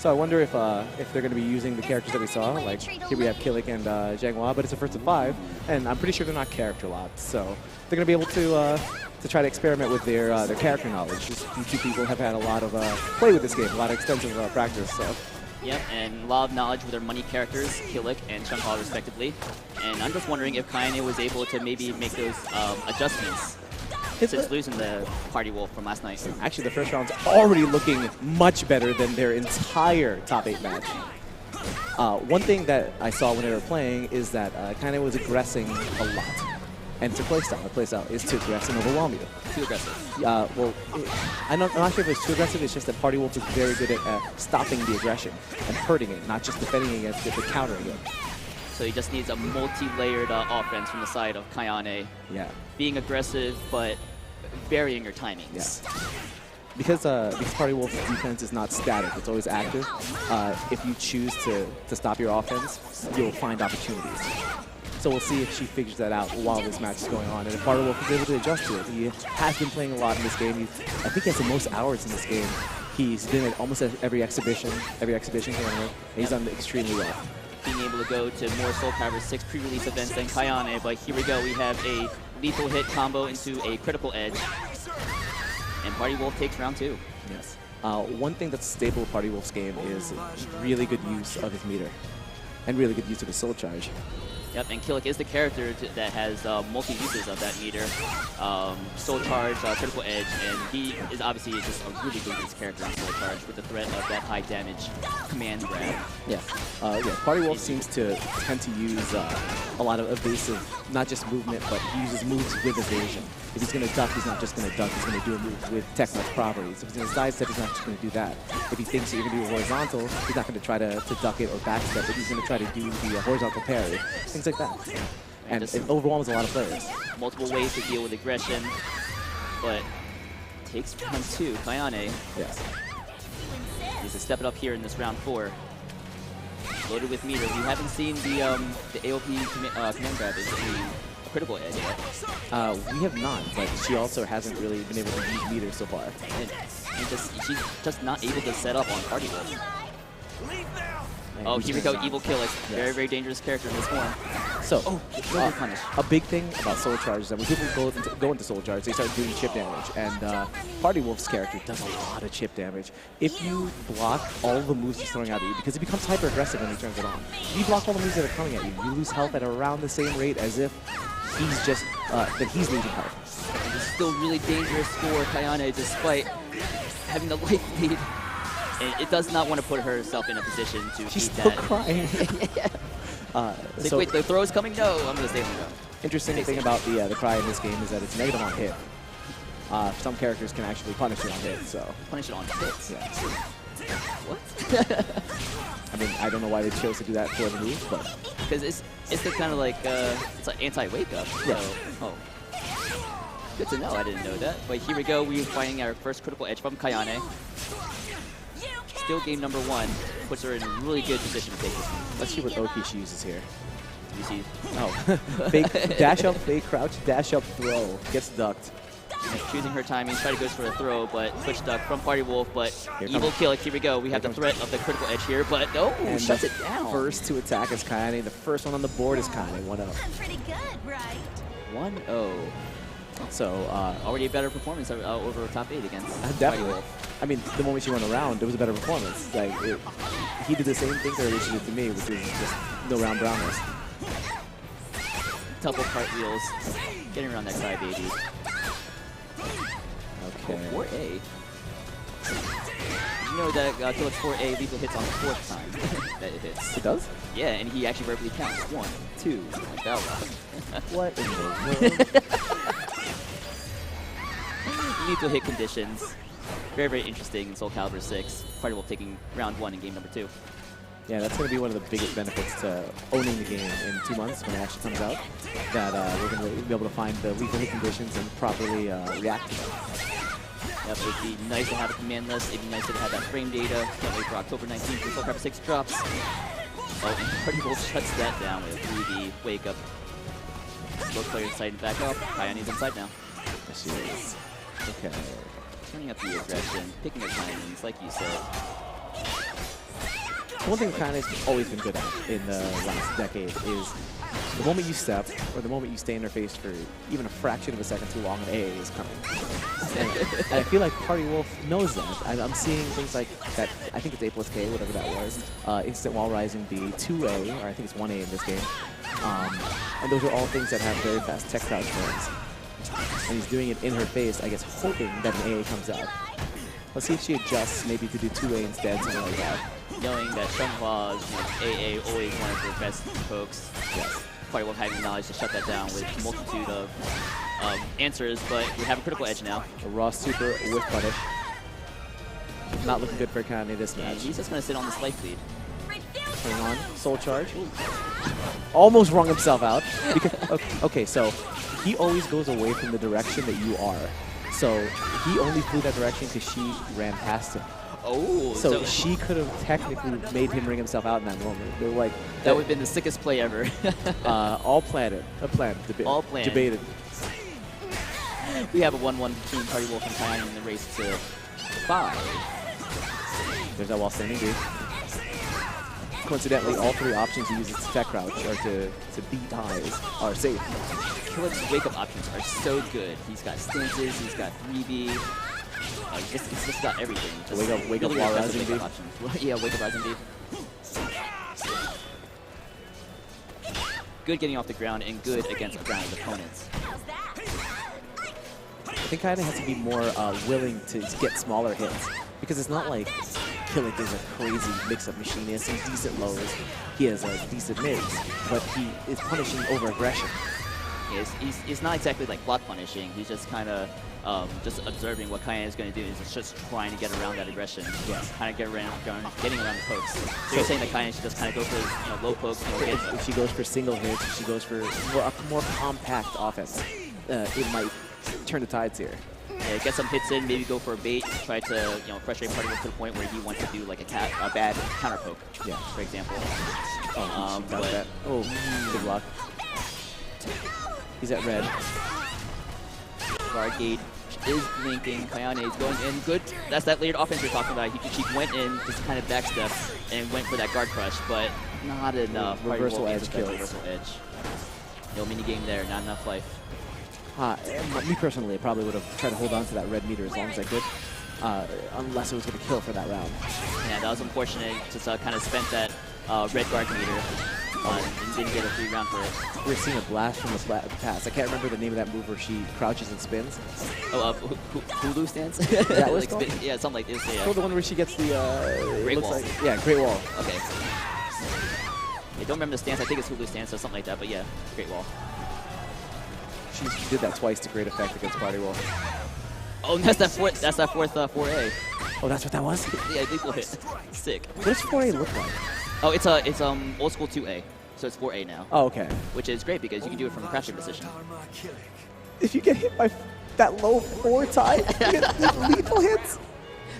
So I wonder if they're going to be using the characters that we saw. Like here we have Killick and Zhanghua, but it's a first of 5, and I'm pretty sure they're not character locked. So they're going to be able to try to experiment with their character knowledge. These two people have had a lot of play with this game, a lot of extensive practice. So. Yep, and a lot of knowledge with their money characters, Killick and Zhanghua respectively. And I'm just wondering if Kayane was able to maybe make those adjustments since losing the Party Wolf from last night. Actually, the first round's already looking much better than their entire top 8 match. One thing that I saw when they were playing is that Kayane was aggressing a lot. And it's a playstyle. The playstyle is to aggress and overwhelm you. Too aggressive. Well, I'm not sure if it's too aggressive. It's just that Party Wolf is very good at stopping the aggression and hurting it, not just defending against it, but countering it. So he just needs a multi-layered offense from the side of Kayane. Yeah. Being aggressive, but varying your timings. Yeah. Because Party Wolf's defense is not static, it's always active. If you choose to stop your offense, you'll find opportunities. So we'll see if she figures that out while this match is going on. And if Party Wolf is able to adjust to it. He has been playing a lot in this game. I think he has the most hours in this game. He's been at almost every exhibition tournament. He's done extremely well. Being able to go to more Soul Calibur 6 pre-release events than Kayane, but here we go. We have a lethal hit combo into a critical edge. And Party Wolf takes round 2. Yes. One thing that's stable with Party Wolf's game is really good use of his meter. And really good use of his soul charge. Yep, and Killick is the character that has multi-uses of that meter. Soul Charge, Critical Edge, and he is obviously just a really good use character in Soul Charge with the threat of that high damage command grab. Yeah. Party Wolf seems to tend to use a lot of evasive, not just movement, but he uses moves with evasion. If he's going to duck, he's not just going to duck, he's going to do a move with tech-nut properties. If he's going to sidestep, he's not just going to do that. If he thinks that you're going to do a horizontal, he's not going to try to duck it or backstep it, he's going to try to do the horizontal parry. Things like that. And it overwhelms a lot of players. Multiple ways to deal with aggression, but takes round 2. Kayane. Yes. Needs to step it up here in this round 4. Loaded with meter. We haven't seen the AOP command grab into the critical edge yet. We have not, but she also hasn't really been able to use meter so far. And she's just not able to set up on Party Wolf. Oh, here we go, Evil Killick. Yes. Very, very dangerous character in this form. So, punish. A big thing about Soul Charge is that when people go into Soul Charge, they start doing chip damage. And Party Wolf's character does a lot of chip damage. If you block all the moves he's throwing at you, because he becomes hyper-aggressive when he turns it on. If you block all the moves that are coming at you, you lose health at around the same rate as if he's just, that he's losing health. And it's still really dangerous for Kayane despite having the life lead. And it does not want to put herself in a position to She's eat still that. Crying. Like, wait, the throw is coming? No, I'm going to stay on the go. Interesting thing about the cry in this game is that it's negative on hit. Some characters can actually punish it on hit, so. Punish it on hits? Yeah. What? I mean, I don't know why they chose to do that for the move, but. Because it's the kind of like, it's like anti-wake up. Yeah. So, oh. Good to know, I didn't know that. But here we go, we're finding our first critical edge from Kayane. Still game number 1, puts her in a really good position to take this one. Let's see what Oki she uses here. You see? Oh, fake dash up, fake crouch, dash up, throw. Gets ducked. She's choosing her timing, try to go for a throw, but switch duck from Party Wolf, but Evil Killick, here we go. We have the threat of the critical edge here, but no, shuts it down. First to attack is Kayane. The first one on the board is Kayane, 1-0. Pretty good, right? 1-0. So, already a better performance over top 8 against definitely. Party Wolf. I mean, the moment she went around, it was a better performance. Like, he did the same thing to her that she did to me, which is just no round brownness. Double cartwheels, getting around that crybaby. Okay. Oh, 4A. You know that Killick's 4A lethal hits on the 4th time that it hits. It does? Yeah, and he actually verbally counts. 1, 2, like that one. What in the world? Lethal hit conditions. Very, very interesting in Soul Calibur 6. Party Wolf taking round 1 in game number 2. Yeah, that's going to be one of the biggest benefits to owning the game in 2 months when it actually comes out. That we're going to be able to find the lethal hit conditions and properly react to them. Yep, it would be nice to have a command list. It would be nice to have that frame data. Can't wait for October 19th when Soul Calibur 6 drops. Oh, and Party Wolf shuts that down with a 3D wake up. Both players inside and back up. Kayane's inside now. Yes, she is. Okay. Turning up the aggression, picking her timings, like you said. one thing Kayane's always been good at in the last decade is the moment you step, or the moment you stay in their face for even a fraction of a second too long, an AA is coming. And I feel like Party Wolf knows that. I'm seeing things like that, I think it's A+K, whatever that was, instant wall rising B, 2A, or I think it's 1A in this game. And those are all things that have very fast tech crouch frames. And he's doing it in her face, I guess, hoping that an AA comes out. Let's see if she adjusts, maybe to do 2A instead, something like that. Knowing that Seonghwa's AA always one of her best pokes. Yes. Party Wolf having the knowledge to shut that down with a multitude of answers, but we have a critical edge now. A raw super with punish. Not looking good for Kayane this match. And he's just going to sit on this life lead. Turning on, soul charge. Almost wrung himself out. Because, okay, so he always goes away from the direction that you are. So he only flew that direction because she ran past him. Oh, so she could have technically made him ring himself out in that moment. They're like, that would have been the sickest play ever. all planned. All planned. Debated. We have a 1-1 between Party Wolf and Kayane in the race to 5. There's that wall standing B. Coincidentally, all three options he uses to tech crouch or to beat highs are safe. Killick's wake-up options are so good. He's got stances, he's got 3B. He's just got everything. Just wake up while rising B. Yeah, wake up rising B. Good getting off the ground and good against grounded opponents. I think Kayane has to be more willing to get smaller hits, because it's not like Killick is a crazy mix-up machine. He has some decent lows, he has decent mids, but he is punishing over aggression. He's not exactly like block punishing. He's just kind of just observing what Kayane is going to do. He's just trying to get around that aggression. Yeah. Kind of getting around the pokes. So you're saying that Kayane should just kind of go for low pokes. If she goes for single hits, if she goes for a more compact offense, it might turn the tides here. Yeah, get some hits in, maybe go for a bait, try to frustrate Party Wolf to the point where he wants to do like a bad counter poke. Yeah, for example. Oh, good luck. He's at red. Guard gauge is blinking. Kayane is going in. Good. That's that layered offense we're talking about. She went in, just kind of backstep, and went for that guard crush, but not enough. Reversal edge kills. Reversal edge. No mini game there. Not enough life. Me personally, I probably would have tried to hold on to that red meter as long as I could, unless it was going to kill for that round. Yeah, that was unfortunate. Just kind of spent that red guard meter and didn't get a free round for it. We're seeing a blast from the past. I can't remember the name of that move where she crouches and spins. Oh, Hulu stance? That was like yeah, something like this. Yeah. Oh, the one where she gets the Great Wall. Yeah, Great Wall. Okay. I don't remember the stance. I think it's Hulu stance or something like that. But yeah, Great Wall. She did that twice to great effect against Party Wolf. Oh, that's that fourth 4A. Oh, that's what that was? Yeah, equal hit. Sick. What does 4A look like? Oh, it's old school 2A. So it's 4A now. Oh, okay. Which is great because you can do it from a crouching position. If you get hit by that low 4 time, you get lethal hits?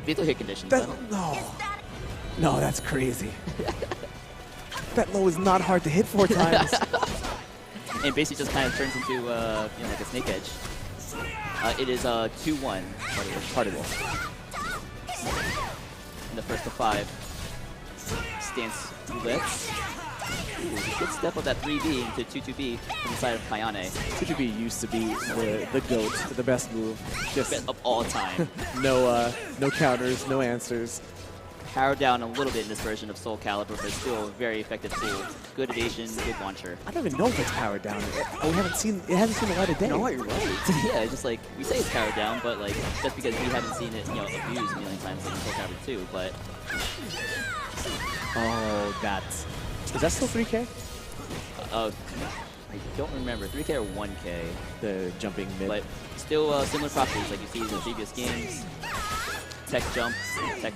Lethal hit conditions. No, that's crazy. That low is not hard to hit 4 times. And basically just kind of turns into like a snake edge. It is 2-1 Party Wolf. In the first of 5. Stance roulette. Good step of that 3B into 2-2B from the side of Kayane. 2-2B used to be the GOAT, the best move. Just best of all time. no counters, no answers. Powered down a little bit in this version of Soul Calibur, but still a very effective tool. Good evasion, good launcher. I don't even know if it's powered down. It hasn't seen the light of day. No, you're right. Yeah, it's just like we say it's powered down, but like just because we haven't seen it, abused a million times like in Soul Calibur 2, but. Oh, is that still 3K? I don't remember. 3K or 1K. The jumping mid. But still similar properties like you see in the previous games. Tech jump, tech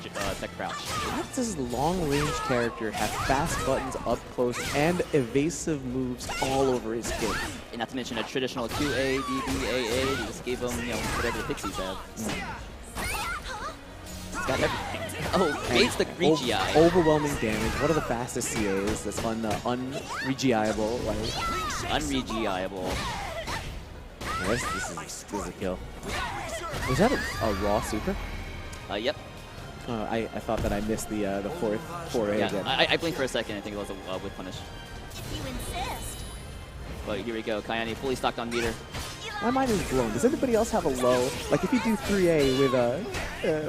crouch. How does this long-range character have fast buttons up close and evasive moves all over his kit? And not to mention a traditional 2A, DB, AA. You just gave him, whatever the Pixies have. He's got everything. Oh, baits the Regii. Overwhelming damage. One of the fastest CAs that's unregiable. Unregiable. This is a kill. Was that a raw super? Yep. I thought that I missed the fourth foray again. I blinked for a second. I think it was a whip punish. You insist. But here we go. Kayane fully stocked on meter. My mind is blown. Does anybody else have a low? Like if you do 3A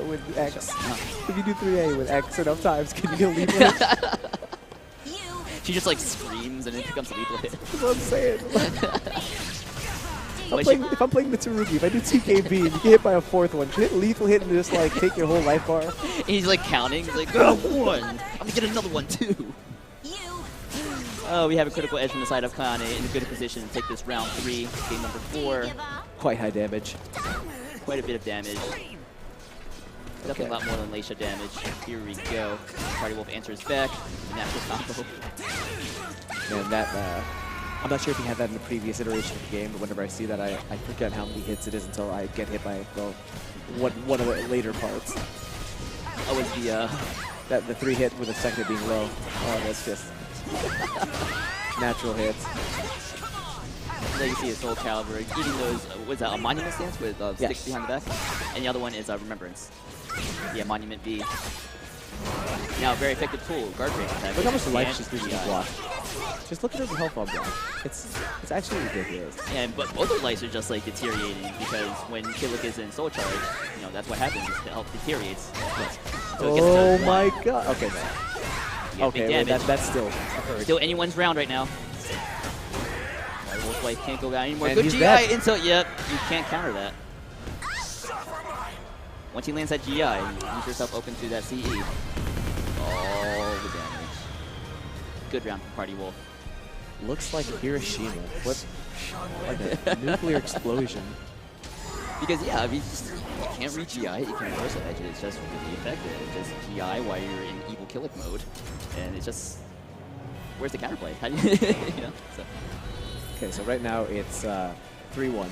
with X, if you do 3A with X enough times, can you get a lethal hit? She just like screams and it becomes a lethal hit. That's what I'm saying. If I'm playing the Tsurugi, if I do 2KB and you get hit by a fourth one, can you hit lethal hit and just like take your whole life bar? And he's like counting. He's like, oh, one. I'm gonna get another one too. Oh, we have a critical edge from the side of Kayane in a good position to take this round 3, game number 4. Quite high damage. Quite a bit of damage. Definitely a lot more than Leisha damage. Here we go. Party Wolf answers back. The natural combo. Man, that, I'm not sure if he had that in the previous iteration of the game, but whenever I see that, I forget how many hits it is until I get hit by, well, one of the later parts. Oh, was the 3 hit with the second being low. Oh, that's just natural hits. There you see a Soul Calibur eating those, what is that, a Monument stance with sticks behind the back? And the other one is Remembrance. Yeah, Monument B. Now, very effective tool, guard break attack. Look how much life she's losing to block. Just look at her health on block. It's actually ridiculous. Yeah, but both her lives are just like deteriorating because when Killick is in Soul Charge, you know, that's what happens, is the health deteriates. So oh my god. Okay, okay, well, that's still anyone's round right now. Wolf Life can't go down anymore. And Good he's GI dead. insult. Yep, you can't counter that. Once he lands that GI, you leave yourself open to that CE. All the damage. Good round for Party Wolf. Looks like Hiroshima. What? Like a nuclear explosion. Because yeah, I mean, you can't reach GI, you can reversal edge it. It's just really effective. Just GI while you're in evil Killick mode, and it's just where's the counterplay? How do you, you know? So. Okay, so right now it's 3-1.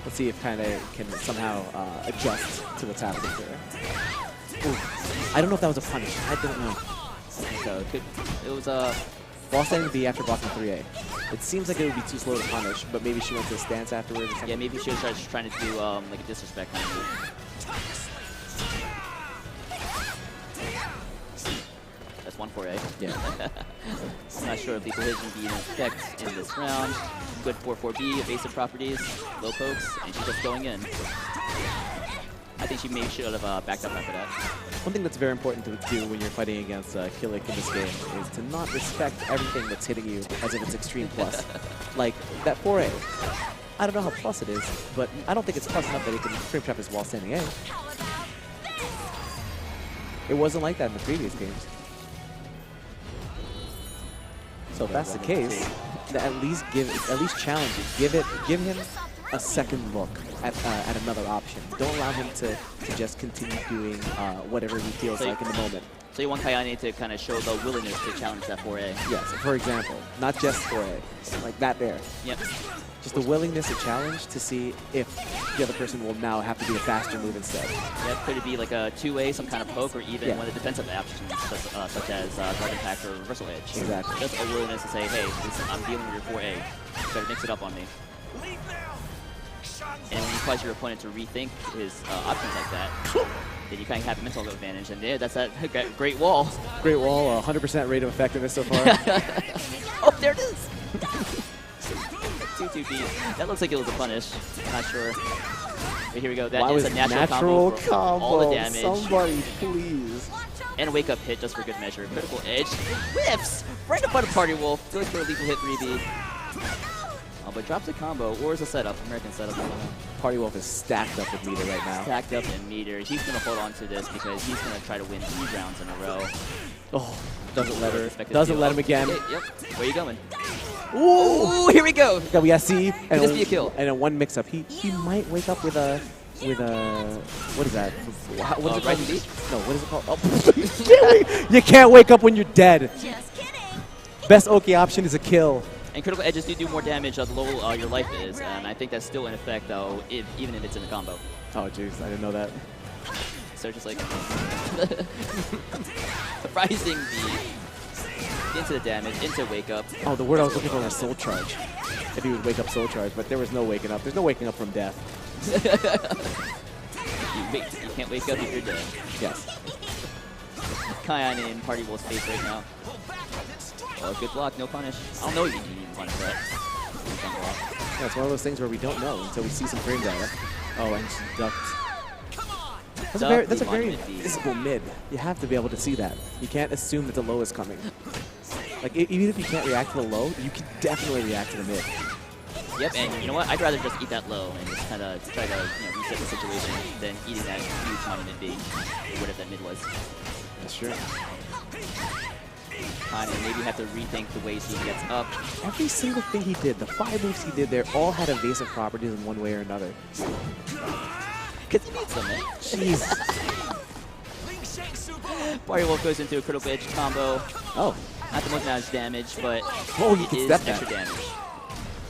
Let's see if Kayane can somehow adjust to what's happening here. Ooh. I don't know if that was a punish. I don't know. So it was Wall standing B after blocking 3A. It seems like it would be too slow to punish, but maybe she went to a stance afterwards or something. Yeah, maybe she was trying to do like a disrespect kind of move. That's 1-4A. Yeah. I'm not sure if lethal hit can be in effect in this round. Good 4-4B, evasive properties, low pokes, and she's just going in. I think she maybe should have backed up after that. One thing that's very important to do when you're fighting against Killick in this game is to not respect everything that's hitting you as if it's extreme plus. Like that 4A. I don't know how plus it is, but I don't think it's plus enough that it can frame trap his wall standing A. It wasn't like that in the previous games. So if that's the case, at least challenge it. Give him a second look at another option. Don't allow him to just continue doing whatever he feels like in the moment. So you want Kayane to kind of show the willingness to challenge that 4A. Yes, for example, not just 4A, like that there. Yep. Just the willingness to challenge to see if the other person will now have to do a faster move instead. Yep, could it be like a 2A, some kind of poke, or even one of the defensive options, such as guard impact or reversal edge. Exactly. Just a willingness to say, hey, I'm dealing with your 4A. You better mix it up on me. And when you cause your opponent to rethink his options like that, then you kind of have a mental advantage. And yeah, that's that great wall. Great wall, 100% rate of effectiveness so far. Oh, there it is. 2-2-B. That looks like it was a punish. I'm not sure. But here we go. That is a natural combo. All the damage. Somebody, please. And a wake-up hit just for good measure. Critical edge. Whiffs! Right up on a Party Wolf. Goes for a lethal hit 3B. Oh, but drops a combo. Or is a setup. American setup. Party Wolf is stacked up with meter right now. Stacked up in meter. He's going to hold on to this because he's going to try to win 3 rounds in a row. Oh, doesn't let her. Doesn't let him again. Okay, yep. Where you going? Ooh, here we go. We got C. And just be a kill. And a one mix-up. He might wake up with a what is that? What is it called? No, what is it called? Oh, you can't wake up when you're dead. Just kidding. Best Oki option is a kill. And critical edges do more damage the lower your life is, and I think that's still in effect though, even if it's in a combo. Oh jeez, I didn't know that. So just like surprising into the damage, into wake up. Oh, the word I was looking for was soul charge. If he would wake up soul charge, but there was no waking up. There's no waking up from death. You wait, you can't wake up if you're dead. Yes. Kayane in Party Wolf's face right now. Oh, good block, no punish. I don't know if you need to punish that. Yeah, it's one of those things where we don't know until we see some frame data. Oh, and she ducked. That's a very visible mid. You have to be able to see that. You can't assume that the low is coming. Like, even if you can't react to the low, you can definitely react to the mid. Yep, and you know what? I'd rather just eat that low and just kind of try to reset the situation than eating that huge monument B, or whatever that mid was. That's true. And maybe you have to rethink the ways he gets up. Every single thing he did, the 5 moves he did there, all had evasive properties in one way or another. Because he needs them, man. Jeez. Party Wolf goes into a critical edge combo. Oh. Not the most amount of damage, but oh, he it can is step extra that. damage.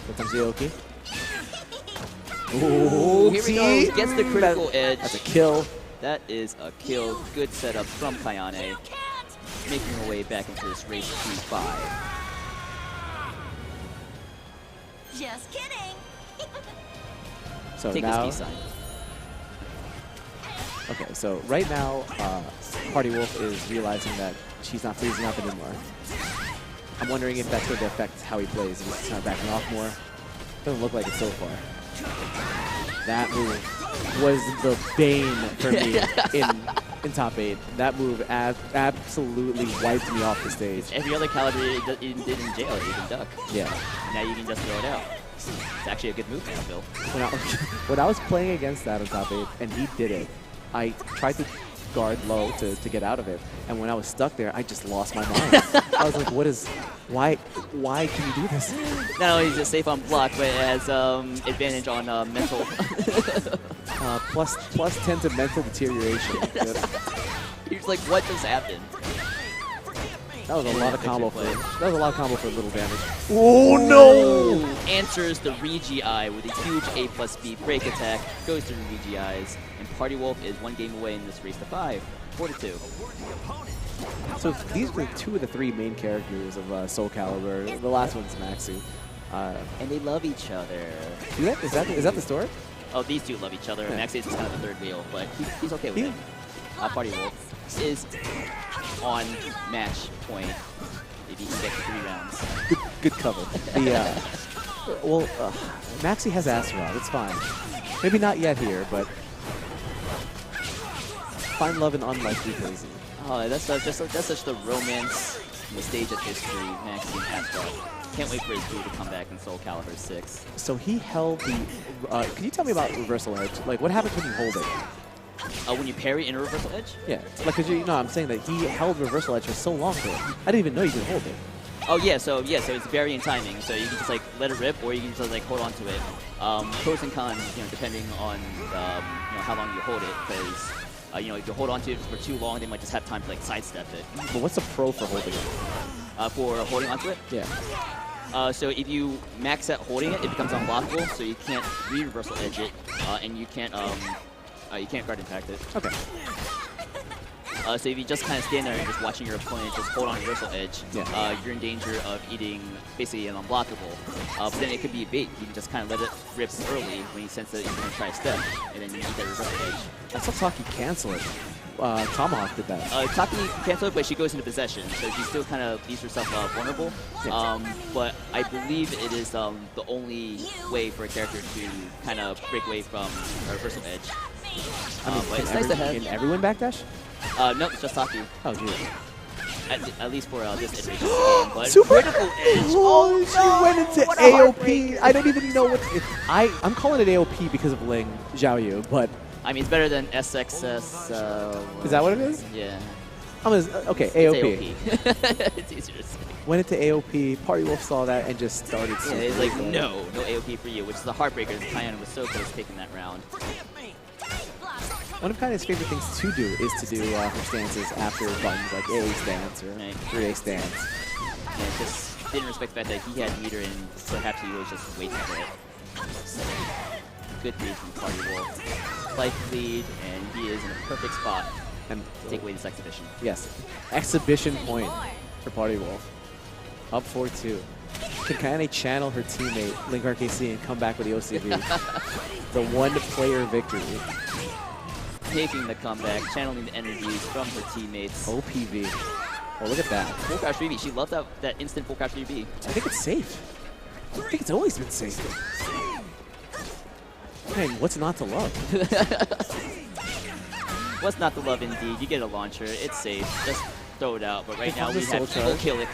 Here comes the Oki. Ooh, here we go. Gets the critical edge. That's a kill. That is a kill. Good setup from Kayane. Making her way back into this race to 5. Just kidding. So Take now, this peace sign. okay, so right now, Party Wolf is realizing that she's not freezing up anymore. I'm wondering if that's going to affect how he plays. If he's kind of backing off more. Doesn't look like it so far. That move was the bane for me in top 8. That move absolutely wiped me off the stage. Every other caliber you did in jail, you can duck. Yeah. Now you can just throw it out. It's actually a good move now, Phil. When I was playing against that on top 8 and he did it, I tried to guard low to get out of it. And when I was stuck there, I just lost my mind. I was like, why can you do this? Not only is it safe on block, but it has advantage on mental. plus 10 to mental deterioration. You're just like, what just happened? That was a lot of combo for little damage. Oh no! Answers the Regi with a huge A+B break attack. Goes to the Regi's, and Party Wolf is 1 game away in this race to 5. 4-2. So these were 2 of the 3 main characters of Soul Calibur. The last one's Maxu. And they love each other. Is that the story? Oh, these two love each other. Yeah. Max is kind of the third wheel, but he's okay with it. Party Wolf is on match point if he can get to 3 rounds. Good cover. Maxi has Astaroth. It's fine. Maybe not yet here, but find love in unlikely places. Oh, that's such the romance in the stage of history, Maxi and Astaroth. Can't wait for his dude to come back in Soul Calibur 6. So he held the... can you tell me about reversal edge? Like, what happens when you hold it? When you parry in a reversal edge? Yeah. Like, I'm saying that he held reversal edge for so long there. I didn't even know you could hold it. Oh yeah, so it's varying timing. So you can just like let it rip, or you can just like hold on to it. Pros and cons, depending on how long you hold it, because if you hold on to it for too long, they might just have time to like sidestep it. But what's the pro for holding it? For holding onto it? Yeah. So if you max out holding it, it becomes unblockable, so you can't re-reversal edge it, and you can't guard impact it. Okay. So if you just kind of stand there and just watching your opponent just hold on reversal edge, you're in danger of eating basically an unblockable. But then it could be a bait. You can just kind of let it rip early when you sense that you're going to try a step, and then you eat that reversal edge. I saw Taki cancel it. Tomahawk did that. Taki cancel it, but she goes into possession, so she still kind of leaves herself vulnerable. Yeah. But I believe it is the only way for a character to kind of break away from a reversal edge. But it's nice to have. Can everyone backdash? No, it's just Taki. Oh, geez. At least for this iteration of the game. But Super critical edge! Oh, she went into what a AOP. heartbreak. I don't even know what... I'm calling it AOP because of Ling Xiaoyu, but... I mean, it's better than SXS. Is that what it is? Yeah. Okay, AOP. It's AOP. It's easier to say. Went into AOP, Party Wolf saw that and just started... Yeah, it's like, no AOP for you, which is the heartbreaker. Kayane was so close taking that round. One of Kayane's favorite things to do is to do her stances after buttons like A stance or 3A stance. And just didn't respect the fact that he had meter and perhaps he was just waiting for it. So, good read from Party Wolf. Life lead, and he is in a perfect spot to take away this exhibition. Yes, exhibition point for Party Wolf. Up 4-2. Can Kayane channel her teammate, Link RKC, and come back with the OCV? The one-player victory. taking the comeback, channeling the energies from her teammates. OPV. Oh, look at that. Full crash 3B. She loves that instant full crash 3B. I think it's safe. I think it's always been safe. Man, what's not to love? What's not to love indeed? You get a launcher. It's safe. Just throw it out. But right now we Soul have Charge. Evo kill it.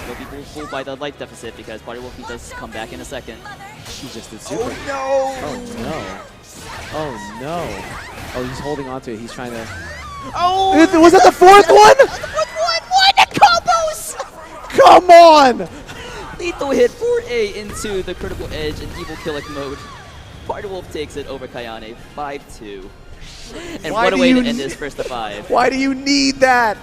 Will be fooled by the life deficit because Party Wolfie does come back in a second. She just did super. Oh no! Oh no. Oh no. Oh, he's holding on to it. He's trying to. Oh! Was that the fourth one? What? The combos! Come on! Lethal hit 4A into the critical edge in Evil Killick mode. Party Wolf takes it over Kayane 5-2. And Why what a do way you to end this first to 5. Why do you need that?